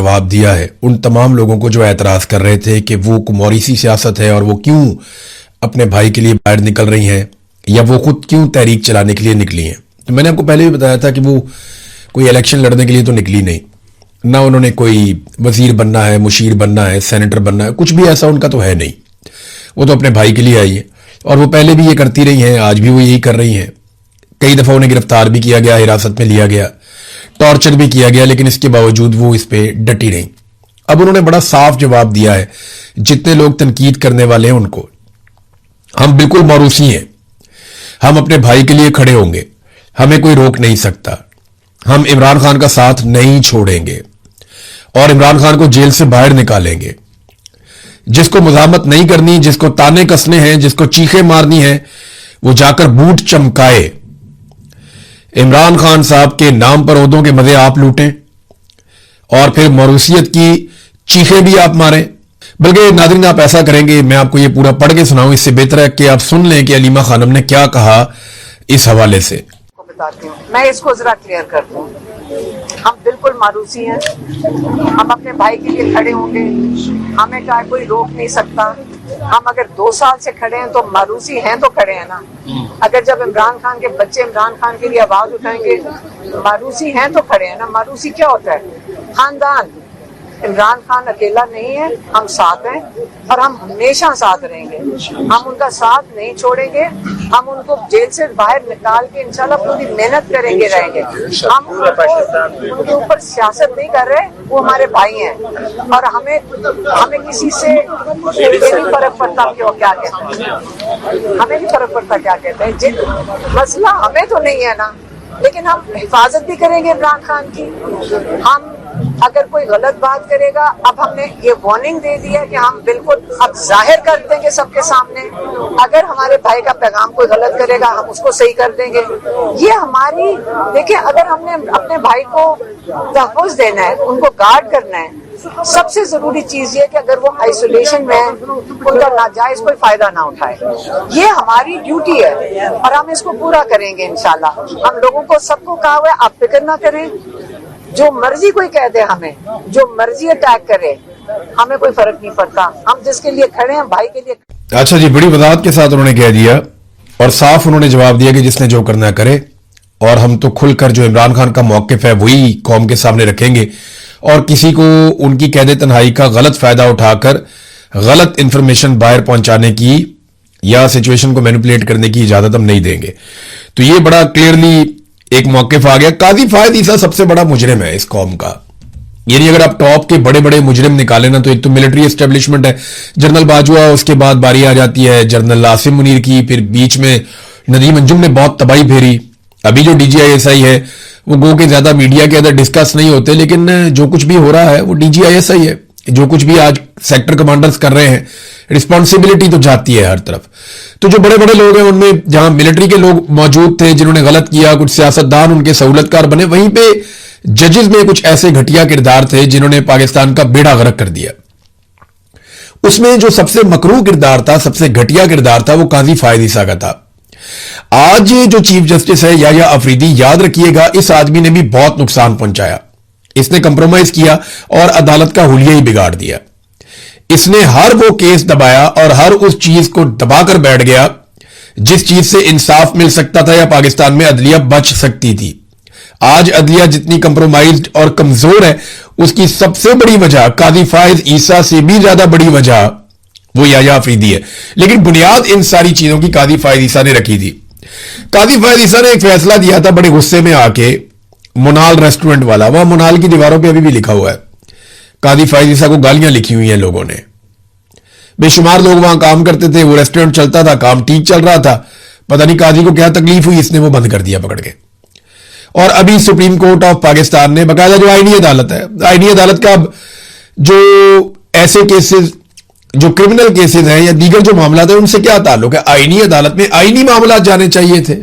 जवाब दिया है उन तमाम लोगों को जो एतराज कर रहे थे कि वो मौरीसी सियासत है और वो क्यों अपने भाई के लिए बाहर निकल रही हैं या वो खुद क्यों तहरीक चलाने के लिए निकली हैं। तो मैंने आपको पहले भी बताया था कि वो कोई इलेक्शन लड़ने के लिए तो निकली नहीं, ना उन्होंने कोई वजीर बनना है, मुशीर बनना है, सेनेटर बनना है, कुछ भी ऐसा उनका तो है नहीं। वो तो अपने भाई के लिए आई है और वो पहले भी ये करती रही हैं, आज भी वो यही कर रही हैं। कई दफ़ा उन्हें गिरफ्तार भी किया गया, हिरासत में लिया गया, टॉर्चर भी किया गया, लेकिन इसके बावजूद वो इस पे डटी नहीं। अब उन्होंने बड़ा साफ जवाब दिया है जितने लोग तनकीद करने वाले हैं उनको, हम बिल्कुल मौरूसी हैं, हम अपने भाई के लिए खड़े होंगे, हमें कोई रोक नहीं सकता, हम इमरान खान का साथ नहीं छोड़ेंगे और इमरान खान को जेल से बाहर निकालेंगे। जिसको मुजामत नहीं करनी, जिसको ताने कसने हैं, जिसको चीखें मारनी है, वो जाकर बूट चमकाए। इमरान खान साहब के नाम पर ओहदों के मजे आप लूटें और फिर मौरूसियत की चीखें भी आप मारें। बल्कि नाज़रीन आप ऐसा करेंगे, मैं आपको ये पूरा पढ़ के सुनाऊं, इससे बेहतर है कि आप सुन लें कि अलीमा खानम ने क्या कहा इस हवाले से। बताती हूँ, मैं इसको जरा क्लियर कर दूं। हम बिल्कुल मारूसी हैं, हम अपने भाई के लिए खड़े होंगे, हमें क्या कोई रोक नहीं सकता। हम अगर 2 साल से खड़े हैं तो मारूसी हैं तो खड़े हैं ना। अगर जब इमरान खान के बच्चे इमरान खान के लिए आवाज उठाएंगे, मारूसी हैं तो खड़े हैं ना। मारूसी क्या होता है? खानदान। इमरान खान अकेला नहीं है, हम साथ हैं और हम हमेशा साथ रहेंगे। हम उनका साथ नहीं छोड़ेंगे, हम उनको जेल से बाहर निकाल के इंशाल्लाह पूरी मेहनत करेंगे रहेंगे। हम उनके ऊपर सियासत नहीं कर रहे, वो हमारे भाई हैं और हमें किसी से ये नहीं फर्क पड़ता कि वो क्या कहते हैं, हमें नहीं फर्क पड़ता क्या कहते हैं। मसला हमें तो नहीं है ना, लेकिन हम हिफाजत भी करेंगे इमरान खान की। हम अगर कोई गलत बात करेगा, अब हमने ये वार्निंग दे दी है कि हम बिल्कुल अब जाहिर कर देंगे सबके सामने। अगर हमारे भाई का पैगाम कोई गलत करेगा, हम उसको सही कर देंगे। ये हमारी देखिए, अगर हमने अपने भाई को तहफ़्फ़ुज़ देना है, उनको गार्ड करना है, सबसे जरूरी चीज ये कि अगर वो आइसोलेशन में है, उनका नाजायज कोई फायदा ना उठाए। ये हमारी ड्यूटी है और हम इसको पूरा करेंगे इंशाल्लाह। हम लोगों को सबको कहा हुआ है, आप फिक्र ना करें, जो मर्जी कोई कह दे, हमें जो मर्जी अटैक करे, हमें कोई फर्क नहीं पड़ता। हम जिसके लिए खड़े हैं, भाई के लिए। अच्छा जी, बड़ी वजाहत के साथ उन्होंने कह दिया और साफ उन्होंने जवाब दिया कि जिसने जो करना करे, और हम तो खुलकर जो इमरान खान का मौक़िफ़ है वही कौम के सामने रखेंगे और किसी को उनकी कैद तन्हाई का गलत फायदा उठाकर गलत इंफॉर्मेशन बाहर पहुंचाने की या सिचुएशन को मैनिपुलेट करने की इजाजत हम नहीं देंगे। तो ये बड़ा क्लियरली एक मौक़िफ़ आ गया। काजी फायद ईसा सबसे बड़ा मुजरिम है इस कौम का। यानी अगर आप टॉप के बड़े बड़े मुजरिम निकालें ना, तो एक तो मिलिट्री एस्टेब्लिशमेंट है, जनरल बाजवा, उसके बाद बारी आ जाती है जनरल आसिम मुनीर की, फिर बीच में नदीम अंजुम ने बहुत तबाही फेरी। अभी जो DGISI है वो गो के ज्यादा मीडिया के अंदर डिस्कस नहीं होते, लेकिन जो कुछ भी हो रहा है वो DGISI है। जो कुछ भी आज सेक्टर कमांडर्स कर रहे हैं, रिस्पॉन्सिबिलिटी तो जाती है हर तरफ। तो जो बड़े बड़े लोग हैं उनमें जहां मिलिट्री के लोग मौजूद थे जिन्होंने गलत किया, कुछ सियासतदान उनके सहूलतकार बने, वहीं पे जजेस में कुछ ऐसे घटिया किरदार थे जिन्होंने पाकिस्तान का बेड़ा गर्क कर दिया। उसमें जो सबसे मकरूह किरदार था, सबसे घटिया किरदार था, वो काजी फायद ईसा का था। आज जो चीफ जस्टिस है याह्या अफरीदी, याद रखिएगा, इस आदमी ने भी बहुत नुकसान पहुंचाया। इसने कंप्रोमाइज किया और अदालत का हुलिया ही बिगाड़ दिया। इसने हर वो केस दबाया और हर उस चीज को दबाकर बैठ गया जिस चीज से इंसाफ मिल सकता था या पाकिस्तान में अदलिया बच सकती थी। आज अदलिया जितनी कंप्रोमाइज्ड और कमजोर है, उसकी सबसे बड़ी वजह, काजी फायद ईसा से भी ज्यादा बड़ी वजह, वो याह्या अफरीदी है। लेकिन बुनियाद इन सारी चीजों की काजी फायद ईसा ने रखी थी। काजी फायद ईसा ने एक फैसला दिया था बड़े गुस्से में आके, मुनाल रेस्टोरेंट वाला, वहां मुनाल की दीवारों पे अभी भी लिखा हुआ है, काजी फायद ईसा को गालियां लिखी हुई हैं लोगों ने। बेशुमार लोग वहां काम करते थे, वो रेस्टोरेंट चलता था, काम ठीक चल रहा था, पता नहीं काजी को क्या तकलीफ हुई, इसने वो बंद कर दिया पकड़ के। और अभी सुप्रीम कोर्ट ऑफ पाकिस्तान ने बकायदा, जो आईनी अदालत है, आईनी अदालत का अब जो ऐसे केसेस, जो क्रिमिनल केसेस हैं या दीगर जो मामला है, उनसे क्या ताल्लुक है? आईनी अदालत में आईनी मामला जाने चाहिए थे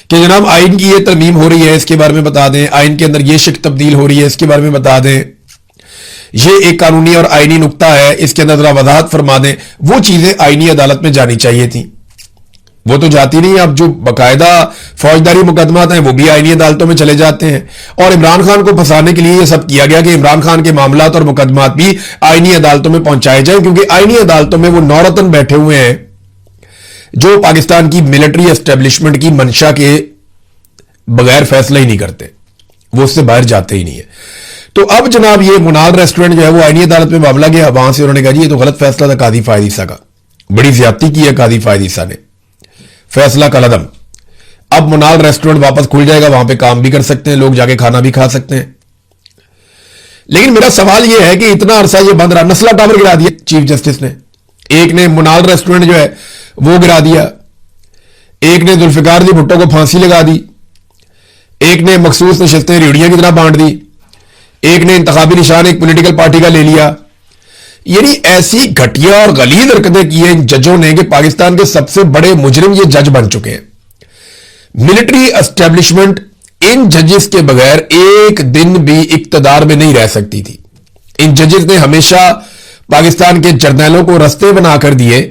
कि जनाब आइन की ये तरमीम हो रही है, इसके बारे में बता दें, आइन के अंदर ये शिक तब्दील हो रही है, इसके बारे में बता दें, ये एक कानूनी और आईनी नुक्ता है, इसके अंदर जरा वजाहत फरमा दें। वो चीजें आईनी अदालत में जानी चाहिए थी। وہ تو جاتی نہیں. اب جو باقاعدہ فوجداری مقدمات ہیں وہ بھی آئینی عدالتوں میں چلے جاتے ہیں, اور عمران خان کو پھنسانے کے لیے یہ سب کیا گیا کہ عمران خان کے معاملات اور مقدمات بھی آئینی عدالتوں میں پہنچائے جائیں, کیونکہ آئینی عدالتوں میں وہ نورتن بیٹھے ہوئے ہیں جو پاکستان کی ملٹری اسٹیبلشمنٹ کی منشا کے بغیر فیصلہ ہی نہیں کرتے, وہ اس سے باہر جاتے ہی نہیں ہے. تو اب جناب یہ منال ریسٹورنٹ جو ہے وہ آئینی عدالت میں معاملہ گیا, وہاں سے انہوں نے کہا جی یہ تو غلط فیصلہ تھا قاضی فائد عیسیٰ کا, بڑی زیادتی کی ہے قاضی فائد عیسیٰ نے, فیصلہ کل عدم. اب منال ریسٹورنٹ واپس کھل جائے گا, وہاں پہ کام بھی کر سکتے ہیں لوگ, جا کے کھانا بھی کھا سکتے ہیں. لیکن میرا سوال یہ ہے کہ اتنا عرصہ یہ بند رہا, نسلہ ٹاور گرا دیا چیف جسٹس نے, ایک نے منال ریسٹورنٹ جو ہے وہ گرا دیا, ایک نے ذوالفقار علی بھٹو کو پھانسی لگا دی, ایک نے مخصوص نشستیں ریڑیاں کی طرح بانٹ دی, ایک نے انتخابی نشان ایک پولیٹیکل پارٹی کا لے لیا. یعنی ایسی گھٹیا اور غلیظ حرکتیں کی ہیں ان ججوں نے کہ پاکستان کے سب سے بڑے مجرم یہ جج بن چکے ہیں. ملٹری اسٹیبلشمنٹ ان ججز کے بغیر ایک دن بھی اقتدار میں نہیں رہ سکتی تھی. ان ججز نے ہمیشہ پاکستان کے جرنیلوں کو رستے بنا کر دیے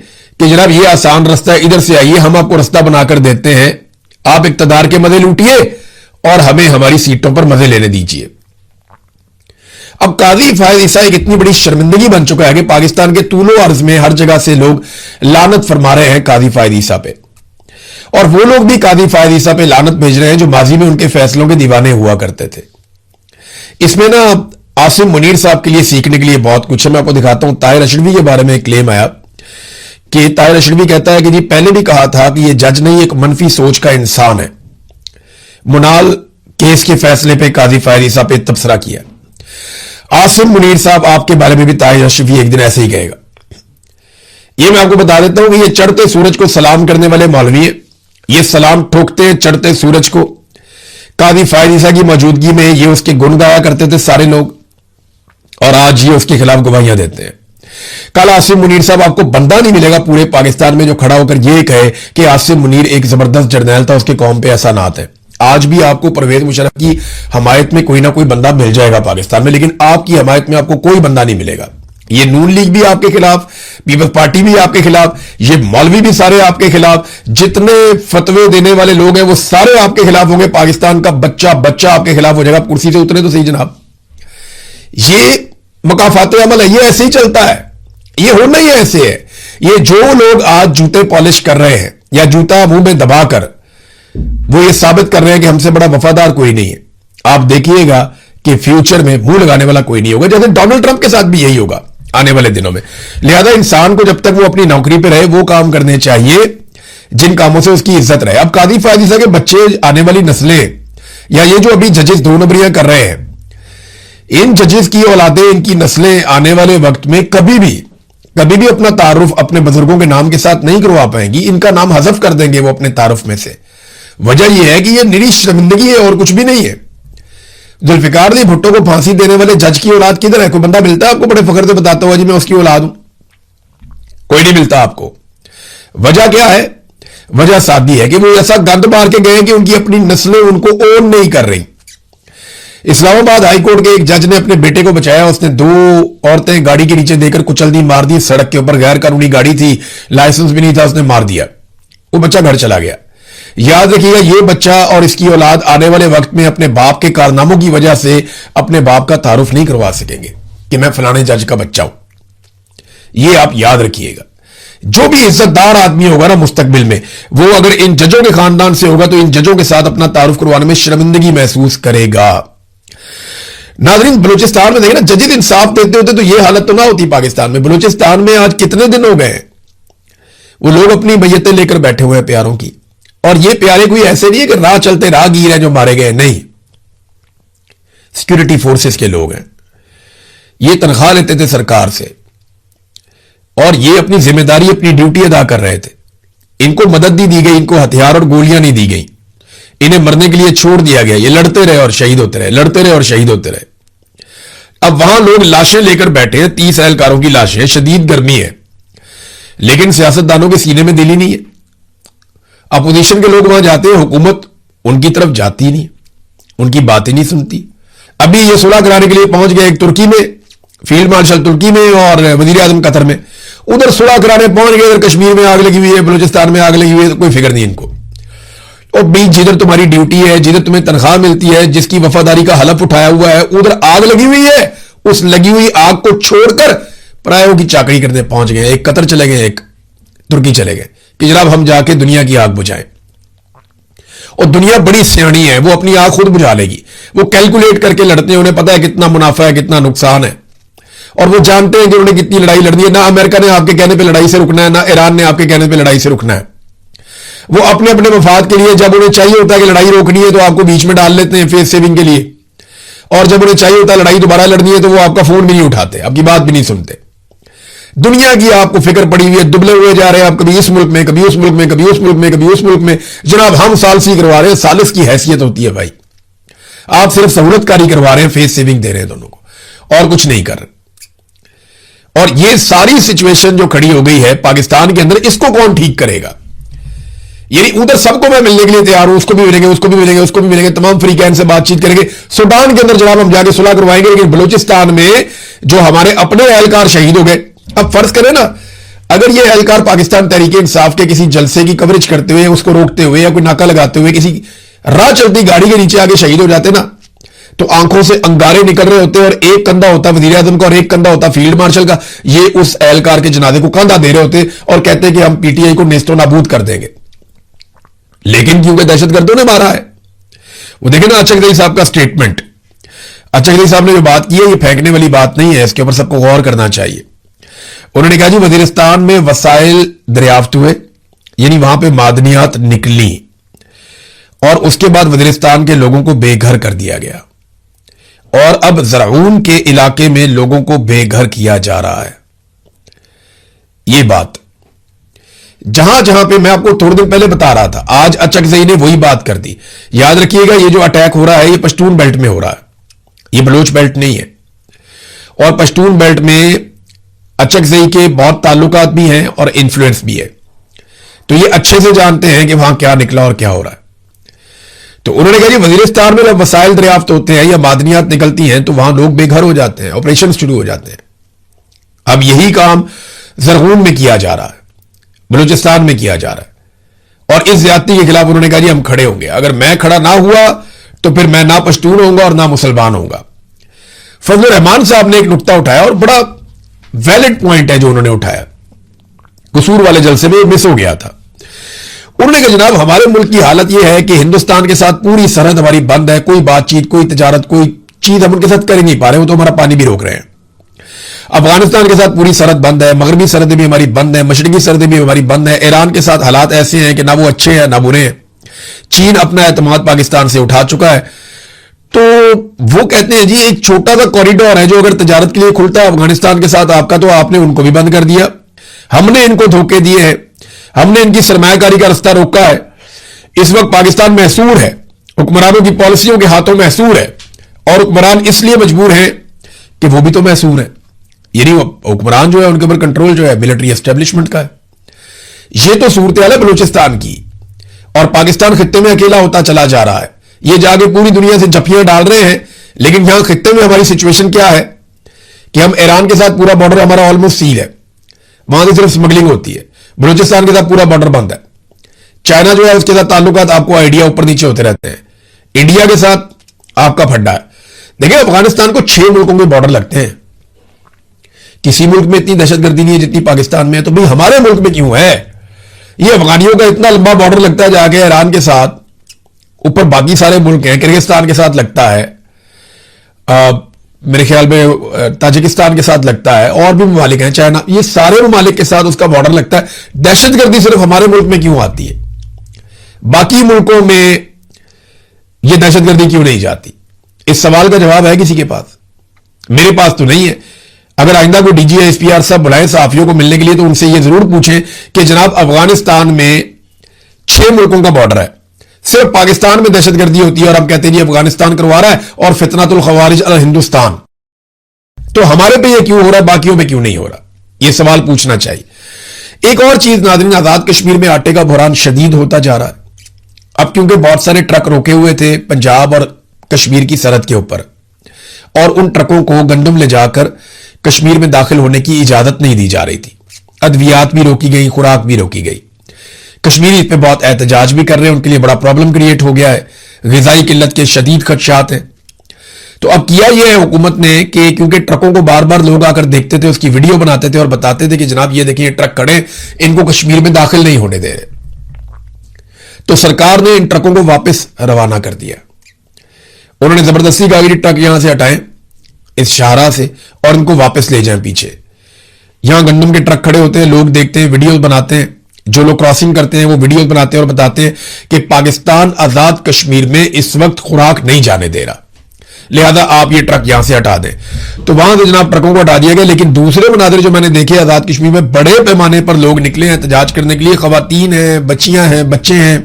کہ جناب یہ آسان رستہ ہے, ادھر سے آئیے, ہم آپ کو رستہ بنا کر دیتے ہیں, آپ اقتدار کے مزے لوٹیے اور ہمیں ہماری سیٹوں پر مزے لینے دیجیے. اب قاضی فائد عیسیٰ ایک اتنی بڑی شرمندگی بن چکا ہے کہ پاکستان کے طول و عرض میں ہر جگہ سے لوگ لعنت فرما رہے ہیں قاضی فائد عیسیٰ پہ, اور وہ لوگ بھی قاضی فائد عیسیٰ پہ لعنت بھیج رہے ہیں جو ماضی میں ان کے فیصلوں کے دیوانے ہوا کرتے تھے. اس میں نا عاصم منیر صاحب کے لیے سیکھنے کے لیے بہت کچھ ہے. میں آپ کو دکھاتا ہوں. طاہر اشرفی کے بارے میں ایک کلیم آیا کہ طاہر اشرفی کہتا ہے کہ جی پہلے بھی کہا تھا کہ یہ جج نہیں ایک منفی سوچ کا انسان ہے. منال کیس کے فیصلے پہ قاضی فائد عیسیٰ پہ تبصرہ کیا. عاصم منیر صاحب آپ کے بارے میں بھی طاہر اشرفی ایک دن ایسے ہی کہے گا. یہ میں آپ کو بتا دیتا ہوں کہ یہ چڑھتے سورج کو سلام کرنے والے مولوی ہیں, یہ سلام ٹھوکتے ہیں چڑھتے سورج کو. قاضی فائد عیسیٰ کی موجودگی میں یہ اس کے گن گایا کرتے تھے سارے لوگ, اور آج یہ اس کے خلاف گواہیاں دیتے ہیں. کل عاصم منیر صاحب آپ کو بندہ نہیں ملے گا پورے پاکستان میں جو کھڑا ہو کر یہ کہے کہ عاصم منیر ایک زبردست جرنیل تھا, اس کے قوم پہ احسانات ہیں. آج بھی آپ کو پرویز مشرف کی حمایت میں کوئی نہ کوئی بندہ مل جائے گا پاکستان میں, لیکن آپ کی حمایت میں آپ کو کوئی بندہ نہیں ملے گا. یہ نون لیگ بھی آپ کے خلاف, پیپلز پارٹی بھی آپ کے خلاف, یہ مولوی بھی سارے آپ کے خلاف, جتنے فتوے دینے والے لوگ ہیں وہ سارے آپ کے خلاف ہوں گے. پاکستان کا بچہ بچہ آپ کے خلاف ہو جائے گا. کرسی سے اترے تو صحیح جناب. یہ مقافات عمل ہے, یہ ایسے ہی چلتا ہے, یہ ہونا ہی ایسے ہے. یہ جو لوگ آج جوتے پالش کر رہے ہیں یا جوتا منہ میں دبا کر وہ یہ ثابت کر رہے ہیں کہ ہم سے بڑا وفادار کوئی نہیں ہے, آپ دیکھیے گا کہ فیوچر میں منہ لگانے والا کوئی نہیں ہوگا. جیسے ڈونلڈ ٹرمپ کے ساتھ بھی یہی ہوگا آنے والے دنوں میں. لہذا انسان کو جب تک وہ اپنی نوکری پہ رہے وہ کام کرنے چاہیے جن کاموں سے اس کی عزت رہے. اب قاضی فائد عیسیٰ کے بچے, آنے والی نسلیں, یا یہ جو ابھی ججز دو نمبریاں کر رہے ہیں, ان ججز کی اولادیں, ان کی نسلیں آنے والے وقت میں کبھی بھی اپنا تعارف اپنے بزرگوں کے نام کے ساتھ نہیں کروا پائیں گی. ان کا نام حذف کر دیں گے وہ اپنے تعارف میں سے. وجہ یہ ہے کہ یہ نری شرمندگی ہے اور کچھ بھی نہیں ہے. ذوالفقار علی بھٹو کو پھانسی دینے والے جج کی اولاد کدھر ہے؟ کوئی بندہ ملتا ہے آپ کو بڑے فخر سے بتاتا ہوا جی میں اس کی اولاد ہوں؟ کوئی نہیں ملتا آپ کو. وجہ کیا ہے؟ وجہ سادی ہے کہ وہ ایسا گند مار کے گئے کہ ان کی اپنی نسلیں ان کو اون نہیں کر رہی. اسلام آباد ہائی کورٹ کے ایک جج نے اپنے بیٹے کو بچایا. اس نے 2 عورتیں گاڑی کے نیچے دے کر کچل دی, مار دی سڑک کے اوپر. غیر قانونی گاڑی تھی, لائسنس بھی نہیں تھا, اس نے مار دیا. وہ بچہ گھر چلا گیا. یاد رکھیے گا یہ بچہ اور اس کی اولاد آنے والے وقت میں اپنے باپ کے کارناموں کی وجہ سے اپنے باپ کا تعارف نہیں کروا سکیں گے کہ میں فلانے جج کا بچہ ہوں. یہ آپ یاد رکھیے گا. جو بھی عزت دار آدمی ہوگا نا مستقبل میں, وہ اگر ان ججوں کے خاندان سے ہوگا تو ان ججوں کے ساتھ اپنا تعارف کروانے میں شرمندگی محسوس کرے گا. ناظرین, بلوچستان میں دیکھیں نا, ججز انصاف دیتے ہوتے تو یہ حالت تو نہ ہوتی پاکستان میں. بلوچستان میں آج کتنے دن ہو گئے وہ لوگ اپنی میتیں لے کر بیٹھے ہوئے ہیں پیاروں کی. اور یہ پیارے کوئی ایسے نہیں ہے کہ راہ چلتے راہ گیر ہیں جو مارے گئے, نہیں, سیکورٹی فورسز کے لوگ ہیں. یہ تنخواہ لیتے تھے سرکار سے اور یہ اپنی ذمہ داری, اپنی ڈیوٹی ادا کر رہے تھے. ان کو مدد نہیں دی گئی, ان کو ہتھیار اور گولیاں نہیں دی گئی, انہیں مرنے کے لیے چھوڑ دیا گیا. یہ لڑتے رہے اور شہید ہوتے رہے, لڑتے رہے اور شہید ہوتے رہے. اب وہاں لوگ لاشیں لے کر بیٹھے ہیں, 30 اہلکاروں کی لاشیں, شدید گرمی ہے, لیکن سیاستدانوں کے سینے میں دل ہی نہیں ہے. اپوزیشن کے لوگ وہاں جاتے ہیں, حکومت ان کی طرف جاتی نہیں, ان کی بات ہی نہیں سنتی. ابھی یہ صلح کرانے کے لیے پہنچ گئے ایک ترکی میں, فیلڈ مارشل ترکی میں اور وزیر اعظم قطر میں. उधर सुलह कराने पहुंच गए, इधर कश्मीर में आग लगी हुई है, बलूचिस्तान में आग लगी हुई है, तो कोई फिक्र नहीं इनको। और बीच जिधर तुम्हारी ड्यूटी है, जिधर तुम्हें तनख्वाह मिलती है, जिसकी वफादारी का हलफ उठाया हुआ है, उधर आग लगी हुई है, उस लगी हुई आग को छोड़कर परायों की चाकरी करने पहुंच गए। एक कतर चले गए, एक तुर्की चले गए कि जनाब हम जाके दुनिया की आग बुझाएं। और दुनिया बड़ी सियाणी है, वो अपनी आग खुद बुझा लेगी। वो कैलकुलेट करके लड़ते हैं, उन्हें पता है कितना मुनाफा है, कितना नुकसान है, और वो जानते हैं कि उन्होंने कितनी लड़ाई लड़नी है। ना अमेरिका ने आपके कहने पे लड़ाई से रुकना है, ना ईरान ने आपके कहने पे लड़ाई से रुकना है। वो अपने अपने मफाद के लिए, जब उन्हें चाहिए होता है कि लड़ाई रोकनी है तो आपको बीच में डाल लेते हैं फेस सेविंग के लिए, और जब उन्हें चाहिए होता है लड़ाई दोबारा लड़नी है तो वो आपका फोन भी नहीं उठाते, आपकी बात भी नहीं सुनते। दुनिया की आपको फिक्र पड़ी हुई है, दुबले हुए जा रहे हैं आप, कभी इस मुल्क में, कभी उस मुल्क में, कभी उस मुल्क में, कभी उस मुल्क में। जनाब हम सालसी करवा रहे हैं, सालिस की हैसियत होती है भाई। आप सिर्फ सहूलतकारी करवा रहे हैं, फेस सेविंग दे रहे हैं दोनों को, और कुछ नहीं कर रहे। और ये सारी सिचुएशन जो खड़ी हो गई है पाकिस्तान के अंदर, इसको कौन ठीक करेगा? यानी उधर सबको मैं मिलने के लिए तैयार हूं, उसको भी मिलेंगे, उसको भी मिलेंगे, उसको भी मिलेंगे, तमाम फ्रीकैन से बातचीत करेंगे। सूडान के अंदर जनाब हम जाके सुलह करवाएंगे, लेकिन बलूचिस्तान में जो हमारे अपने एहलकार शहीद हो गए, अब फर्ज करें ना, अगर ये एहलकार पाकिस्तान तहरीक इंसाफ के किसी जलसे की कवरेज करते हुए, उसको रोकते हुए या कोई नाका लगाते हुए किसी राह चलती गाड़ी के नीचे आके शहीद हो जाते ना, तो आंखों से अंगारे निकल रहे होते और एक कंधा होता वजीर आजम का और एक कंधा होता फील्ड मार्शल का, ये उस एहलकार के जनाजे को कंधा दे रहे होते और कहते कि हम पीटीआई को नेस्तो नाबूद कर देंगे। लेकिन क्योंकि दहशतगर्दों ने मारा है। वो देखें ना अचकजई साहब का स्टेटमेंट, अचकजई साहब ने जो बात की है ये फेंकने वाली बात नहीं है, इसके ऊपर सबको गौर करना चाहिए। उन्होंने कहा जी वजीरिस्तान में वसाइल दरियाफ्त हुए, यानी वहां पे मादनियात निकली, और उसके बाद वजीरिस्तान के लोगों को बेघर कर दिया गया, और अब ज़राऊन के इलाके में लोगों को बेघर किया जा रहा है। ये बात जहां जहां पे मैं आपको थोड़े दिन पहले बता रहा था, आज अचकजई ने वही बात कर दी। याद रखिएगा ये जो अटैक हो रहा है ये पश्तून बेल्ट में हो रहा है, ये बलोच बेल्ट नहीं है। और पश्तून बेल्ट में अचकजई के बहुत ताल्लुकात भी हैं और इन्फ्लुएंस भी है, तो ये अच्छे से जानते हैं कि वहां क्या निकला और क्या हो रहा है। तो उन्होंने कहा जी वजीरिस्तान में जब वसाइल दरियाफ्त होते हैं या मादनियात निकलती हैं तो वहां लोग बेघर हो जाते हैं, ऑपरेशन शुरू हो जाते हैं। अब यही काम ज़रगून में किया जा रहा है, बलूचिस्तान में किया जा रहा है, और इस ज्यादती के खिलाफ उन्होंने कहा जी हम खड़े होंगे। अगर मैं खड़ा ना हुआ तो फिर मैं ना पश्तून होऊंगा और ना मुसलमान होऊंगा। फजलुर रहमान साहब ने एक नुक्ता उठाया और बड़ा वैलिड पॉइंट है जो उन्होंने उठाया, कसूर वाले जलसे में मिस हो गया था। उन्होंने कहा जनाब हमारे मुल्क की हालत यह है कि हिंदुस्तान के साथ पूरी सरहद हमारी बंद है, कोई बातचीत, कोई तिजारत, कोई चीज हम उनके साथ कर नहीं पा रहे, वो तो हमारा पानी भी रोक रहे हैं। अफगानिस्तान के साथ पूरी सरहद बंद है, मगरबी सरहदें भी हमारी बंद है, मशरकी सरहदें भी हमारी बंद है। ईरान के साथ हालात ऐसे हैं कि ना वो अच्छे हैं ना बुरे हैं। चीन अपना एतमाद पाकिस्तान से उठा चुका है। तो वो कहते हैं जी एक छोटा सा कॉरिडोर है जो अगर तजारत के लिए खुलता है अफगानिस्तान के साथ आपका, तो आपने उनको भी बंद कर दिया। हमने इनको धोखे दिए हैं, हमने इनकी सरमायाकारी का रास्ता रोका है। इस वक्त पाकिस्तान महसूर है, हुक्मरानों की पॉलिसियों के हाथों महसूर है, और हुक्मरान इसलिए मजबूर हैं कि वो भी तो महसूर है, यानी हुक्मरान जो है उनके ऊपर कंट्रोल जो है मिलिट्री एस्टेब्लिशमेंट का है। ये तो सूरत हाल है बलूचिस्तान की, और पाकिस्तान खित्ते में अकेला होता चला जा रहा है। ये जाके पूरी दुनिया से जफियां डाल रहे हैं, लेकिन यहां खित्ते में हमारी सिचुएशन क्या है कि हम ईरान के साथ पूरा बॉर्डर हमारा ऑलमोस्ट सील है, वहां से सिर्फ स्मगलिंग होती है। बलूचिस्तान के साथ पूरा बॉर्डर बंद है। चाइना जो है उसके साथ ताल्लुकात आपको आइडिया ऊपर नीचे होते रहते हैं। इंडिया के साथ आपका फड्डा है। देखिए अफगानिस्तान को 6 मुल्कों के बॉर्डर लगते हैं। किसी मुल्क में इतनी दहशतगर्दी नहीं है जितनी पाकिस्तान में है, तो भाई हमारे मुल्क में क्यों है? ये अफगानियों का इतना लंबा बॉर्डर लगता है जाके ईरान के साथ, ऊपर बाकी सारे मुल्क हैं, किर्गिस्तान के साथ लगता है, मेरे ख्याल में ताजिकिस्तान के साथ लगता है, और भी ममालिक हैं, चाइना, ये सारे ममालिक के साथ उसका बॉर्डर लगता है। दहशतगर्दी सिर्फ हमारे मुल्क में क्यों आती है? बाकी मुल्कों में यह दहशतगर्दी क्यों नहीं जाती? इस सवाल का जवाब है किसी के पास? मेरे पास तो नहीं है। अगर आइंदा को डीजी एसपीआर साहब बुलाएं सहाफियों को मिलने के लिए, तो उनसे यह जरूर पूछें कि जनाब अफगानिस्तान में 6 मुल्कों का बॉर्डर है, सिर्फ पाकिस्तान में दहशतगर्दी होती है और हम कहते हैं जी अफगानिस्तान करवा रहा है और फितनातुल खवारिज अल हिंदुस्तान। तो हमारे पे ये क्यों हो रहा है, बाकियों पे क्यों नहीं हो रहा? ये सवाल पूछना चाहिए। एक और चीज नाज़रीन, आजाद कश्मीर में आटे का बहरान शदीद होता जा रहा है। अब क्योंकि बहुत सारे ट्रक रोके हुए थे पंजाब और कश्मीर की सरहद के ऊपर, और उन ट्रकों को गंदम ले जाकर कश्मीर में दाखिल होने की इजाजत नहीं दी जा रही थी। अद्वियात भी रोकी गई, खुराक भी रोकी गई। कश्मीरी इस पे बहुत एहतजाज भी कर रहे हैं, उनके लिए बड़ा प्रॉब्लम क्रिएट हो गया है, ग़िज़ाई किल्लत के शदीद खदशात हैं। तो अब किया यह है हुकूमत ने कि क्योंकि ट्रकों को बार बार लोग आकर देखते थे, उसकी वीडियो बनाते थे और बताते थे कि जनाब ये देखिए ट्रक खड़े, इनको कश्मीर में दाखिल नहीं होने दे रहे, तो सरकार ने इन ट्रकों को वापस रवाना कर दिया। उन्होंने जबरदस्ती कहा कि ट्रक यहां से हटाएं इस शाहरा से और इनको वापस ले जाएं पीछे। यहां गंदम के ट्रक खड़े होते हैं, लोग देखते हैं, वीडियोस बनाते हैं, जो लोग क्रॉसिंग करते हैं वो वीडियोस बनाते हैं और बताते हैं कि पाकिस्तान आजाद कश्मीर में इस वक्त खुराक नहीं जाने दे रहा, लिहाजा आप ये ट्रक यहां से हटा दें। तो वहां से जनाब ट्रकों को हटा दिया गया। लेकिन दूसरे मनाजिर जो मैंने देखे आजाद कश्मीर में, बड़े पैमाने पर लोग निकले हैं एहतजाज करने के लिए। खवातीन हैं, बच्चियां हैं, बच्चे हैं,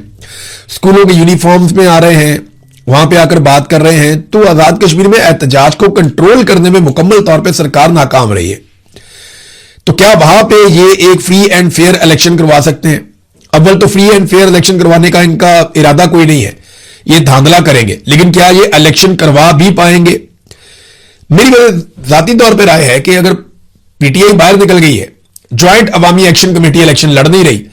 स्कूलों के यूनिफॉर्म्स में आ रहे हैं, वहां पे आकर बात कर रहे हैं। तो आजाद कश्मीर में एहतजाज को कंट्रोल करने में मुकम्मल तौर पर सरकार नाकाम रही है। तो क्या वहां पे ये एक फ्री एंड फेयर इलेक्शन करवा सकते हैं? अव्वल तो फ्री एंड फेयर इलेक्शन करवाने का इनका इरादा कोई नहीं है, ये धांधला करेंगे। लेकिन क्या ये इलेक्शन करवा भी पाएंगे? मेरी जाती तौर पर राय है कि अगर पीटीआई बाहर निकल गई है, ज्वाइंट अवामी एक्शन कमेटी इलेक्शन लड़ नहीं रही,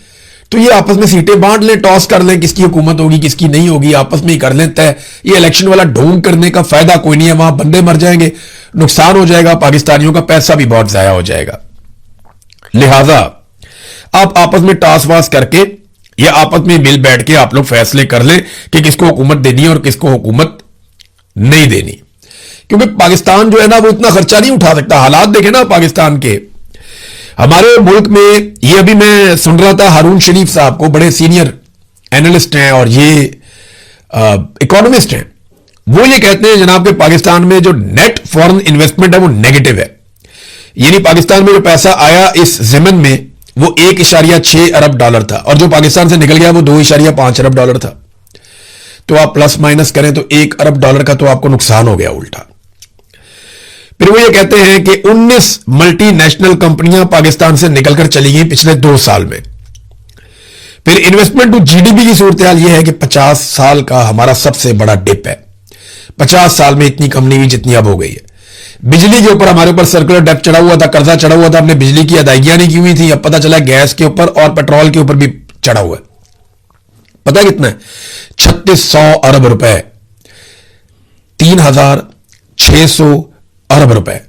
तो ये आपस में सीटें बांट लें, टॉस कर लें, किसकी हुकूमत होगी किसकी नहीं होगी, आपस में ही कर लें तय। ये इलेक्शन वाला ढोंग करने का फायदा कोई नहीं है, वहां बंदे मर जाएंगे, नुकसान हो जाएगा, पाकिस्तानियों का पैसा भी बहुत जाया हो जाएगा। लिहाजा आप आपस में टास वास करके या आपस में मिल बैठ के आप लोग फैसले कर लें कि किसको हुकूमत देनी है और किसको हुकूमत नहीं देनी। क्योंकि पाकिस्तान जो है ना वो इतना खर्चा नहीं उठा सकता। हालात देखें ना पाकिस्तान के, हमारे मुल्क में ये अभी मैं सुन रहा था हारून शरीफ साहब को, बड़े सीनियर एनालिस्ट हैं और ये इकोनॉमिस्ट हैं, वो ये कहते हैं जनाब के पाकिस्तान में जो नेट फॉरेन इन्वेस्टमेंट है वो नेगेटिव है। यानी पाकिस्तान में जो पैसा आया इस ज़मन में वो 1.6 अरब डॉलर था और जो पाकिस्तान से निकल गया वो 2.5 अरब डॉलर था। तो आप प्लस माइनस करें तो 1 अरब डॉलर का तो आपको नुकसान हो गया उल्टा। फिर वो ये कहते हैं कि 19 मल्टीनेशनल कंपनियां पाकिस्तान से निकलकर चली गई पिछले 2 साल में। फिर इन्वेस्टमेंट टू जीडीपी की सूरत हाल यह है कि 50 साल का हमारा सबसे बड़ा डिप है। 50 साल में इतनी कम नहीं हुई जितनी अब हो गई है। बिजली के ऊपर हमारे ऊपर सर्कुलर डेब्ट चढ़ा हुआ था, कर्जा चढ़ा हुआ था, हमने बिजली की अदायगियां नहीं की हुई थी। अब पता चला गैस के ऊपर और पेट्रोल के ऊपर भी चढ़ा हुआ है। पता कितना है? 3600 अरब रुपए, 3600 अरब रुपए।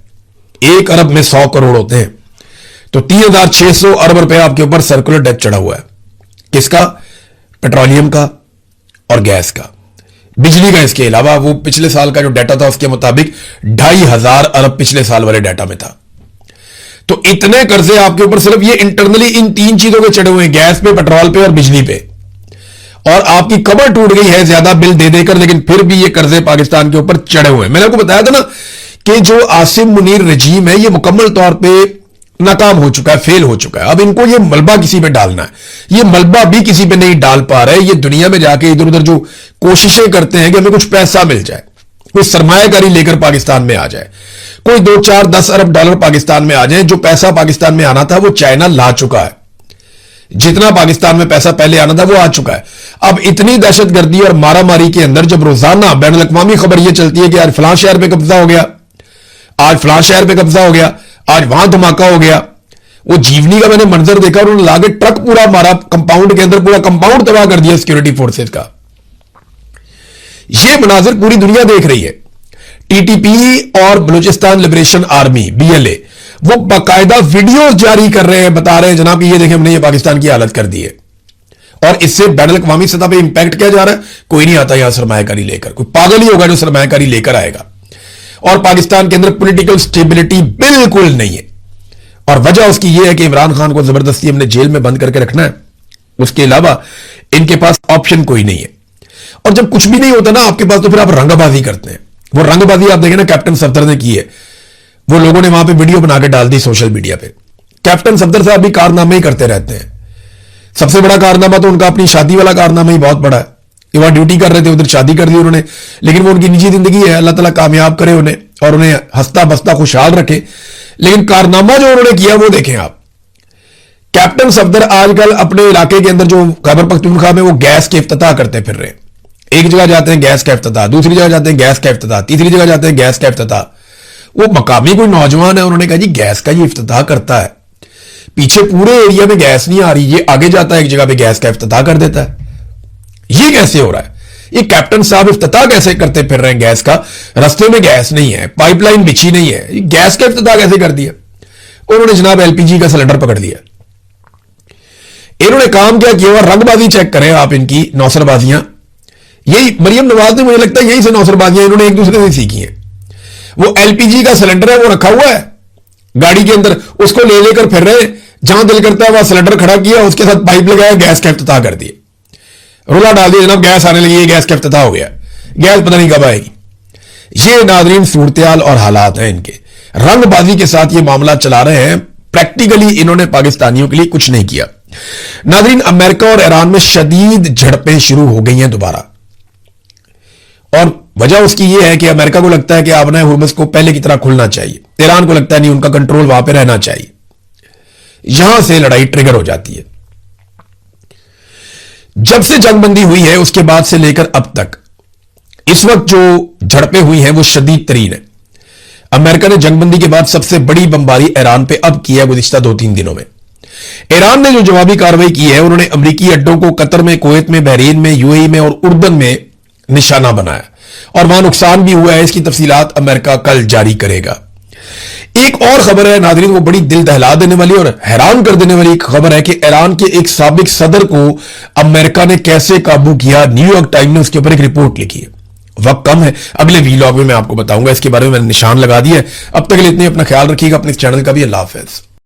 1 अरब में 100 करोड़ होते हैं, तो 3600 अरब रुपए आपके ऊपर सर्कुलर डेब्ट चढ़ा हुआ है। किसका? पेट्रोलियम का और गैस का। बिजली का इसके अलावा वो पिछले साल का जो डाटा था उसके मुताबिक 2500 अरब पिछले साल वाले डाटा में था। तो इतने कर्जे आपके ऊपर सिर्फ ये इंटरनली इन 3 चीजों के चढ़े हुए हैं, गैस पे, पेट्रोल पे और बिजली पे। और आपकी कमर टूट गई है ज्यादा बिल दे देकर, लेकिन फिर भी ये कर्जे पाकिस्तान के ऊपर चढ़े हुए हैं। मैंने आपको बताया था ना कि जो आसिम मुनीर रजीम है ये मुकम्मल तौर पर नाकाम हो चुका है, फेल हो चुका है। अब इनको ये मलबा किसी पे डालना है, ये मलबा भी किसी पे नहीं डाल पा रहे। ये दुनिया में जाके इधर उधर जो कोशिशें करते हैं कि हमें कुछ पैसा मिल जाए, कोई सरमायाकारी लेकर पाकिस्तान में आ जाए, कोई 2, 4, 10 अरब डॉलर पाकिस्तान में आ जाए। जो पैसा पाकिस्तान में आना था वो चाइना ला चुका है। जितना पाकिस्तान में पैसा पहले आना था वो आ चुका है। अब इतनी दहशतगर्दी और मारामारी के अंदर जब रोजाना बैन अल-अक़वामी खबर यह चलती है कि आज फलां शहर पे कब्जा हो गया, आज फलां शहर पे कब्जा हो गया, आज वहां धमाका हो गया। वो जीवनी का मैंने मंजर देखा, उन्होंने लाके ट्रक पूरा मारा कंपाउंड के अंदर, पूरा कंपाउंड तबाह कर दिया सिक्योरिटी फोर्सेस का। ये मनाजिर पूरी दुनिया देख रही है। टीटीपी और बलूचिस्तान लिबरेशन आर्मी BLA वो बाकायदा वीडियोस जारी कर रहे हैं, बता रहे हैं जनाब ये देखें हमने ये पाकिस्तान की हालत कर दी है। और इससे बैन अल-अक़वामी सतह पे इंपैक्ट क्या जा रहा है? कोई नहीं आता यहां सरमायाकारी लेकर, कोई पागल ही होगा जो सरमायाकारी लेकर आएगा। और पाकिस्तान के अंदर पॉलिटिकल स्टेबिलिटी बिल्कुल नहीं है, और वजह उसकी यह है कि इमरान खान को जबरदस्ती हमने जेल में बंद करके रखना है। उसके अलावा इनके पास ऑप्शन कोई नहीं है। और जब कुछ भी नहीं होता ना आपके पास, तो फिर आप रंगबाजी करते हैं। वो रंगबाजी आप देखें ना कैप्टन सफदर ने की है, वो लोगों ने वहां पे वीडियो बना के डाल दी सोशल मीडिया पे। कैप्टन सफदर साहब भी कारनामे ही करते रहते हैं। सबसे बड़ा कारनामा तो उनका अपनी शादी वाला कारनामा ही बहुत बड़ा है कि वहां ड्यूटी कर रहे थे, उधर शादी कर दी उन्होंने। लेकिन वो उनकी निजी जिंदगी है, अल्लाह ताला कामयाब करे उन्हें और उन्हें हंसता बसता खुशहाल रखे। लेकिन कारनामा जो उन्होंने किया वो देखें आप। कैप्टन सफदर आजकल अपने इलाके के अंदर जो खैबर पख्तूनख्वा में वो गैस के इफ्तिताह करते फिर रहे हैं। एक जगह जाते हैं गैस का इफ्तिताह, दूसरी जगह जाते हैं गैस का इफ्तिताह, तीसरी जगह जाते हैं गैस का इफ्तिताह। वो मकामी कोई नौजवान है, उन्होंने कहा जी गैस का ये इफ्तिताह करता है। पीछे पूरे एरिया में गैस नहीं आ रही, ये आगे जाता है एक जगह पे गैस का इफ्तिताह कर देता है। ये कैसे हो रहा है? ये कैप्टन साहब इफ्तिताह कैसे करते फिर रहे हैं गैस का? रास्ते में गैस नहीं है, पाइपलाइन बिछी नहीं है, ये गैस का इफ्तिताह कैसे कर दिया? उन्होंने जनाब एलपीजी का सिलेंडर पकड़ लिया। इन्होंने काम क्या किया? रंगबाजी चेक करें आप, इनकी नौसरबाजियां, यही मरियम नवाज ने, मुझे लगता है यही से नौसरबाजियां इन्होंने एक दूसरे से सीखी हैं। वो एलपीजी का सिलेंडर है, वो रखा हुआ है गाड़ी के अंदर, उसको ले लेकर फिर रहे, जहां दिल करता है वहां सिलेंडर खड़ा किया, उसके साथ पाइप लगाया, गैस का इफ्तिताह कर दिया, रोला डाल दिया, जनाब गैस आने लगी, गैस का इफ्तिताह हो गया, गैस पता नहीं कब आएगी। ये नाज़रीन सूरत-ए-हाल और हालात हैं इनके, रंगबाजी के साथ ये मामला चला रहे हैं। प्रैक्टिकली इन्होंने पाकिस्तानियों के लिए कुछ नहीं किया। नाज़रीन, अमेरिका और ईरान में शदीद झड़पें शुरू हो गई हैं दोबारा, और वजह उसकी यह है कि अमेरिका को लगता है कि आबना हुर्मुज़ को पहले की तरह खुलना चाहिए, ईरान को लगता है नहीं, उनका कंट्रोल वहां पे रहना चाहिए। यहां से लड़ाई ट्रिगर हो जाती है। जब से जंगबंदी हुई है उसके बाद से लेकर अब तक इस वक्त जो झड़पें हुई हैं वो शदीद तरीन है। अमेरिका ने जंगबंदी के बाद सबसे बड़ी बमबारी ईरान पे अब की है गुज़िश्ता 2-3 दिनों में। ईरान ने जो जवाबी कार्रवाई की है, उन्होंने अमरीकी अड्डों को कतर में, कुवैत में, बहरीन में, यूएई में और उर्दन में निशाना बनाया, और वहां नुकसान भी हुआ है। इसकी तफसीलात अमेरिका कल जारी करेगा। एक और खबर है नाज़रीन, वो बड़ी दिल दहला देने वाली और हैरान कर देने वाली खबर है कि ईरान के एक साबिक सदर को अमेरिका ने कैसे काबू किया। न्यूयॉर्क टाइम ने उसके ऊपर एक रिपोर्ट लिखी है। वक्त कम है, अगले वीलॉग में मैं आपको बताऊंगा, इसके बारे में मैंने निशान लगा दिया है। अब तक के लिए इतने, अपना ख्याल रखिएगा, अपने इस चैनल का भी। अल्लाह हाफ़िज़।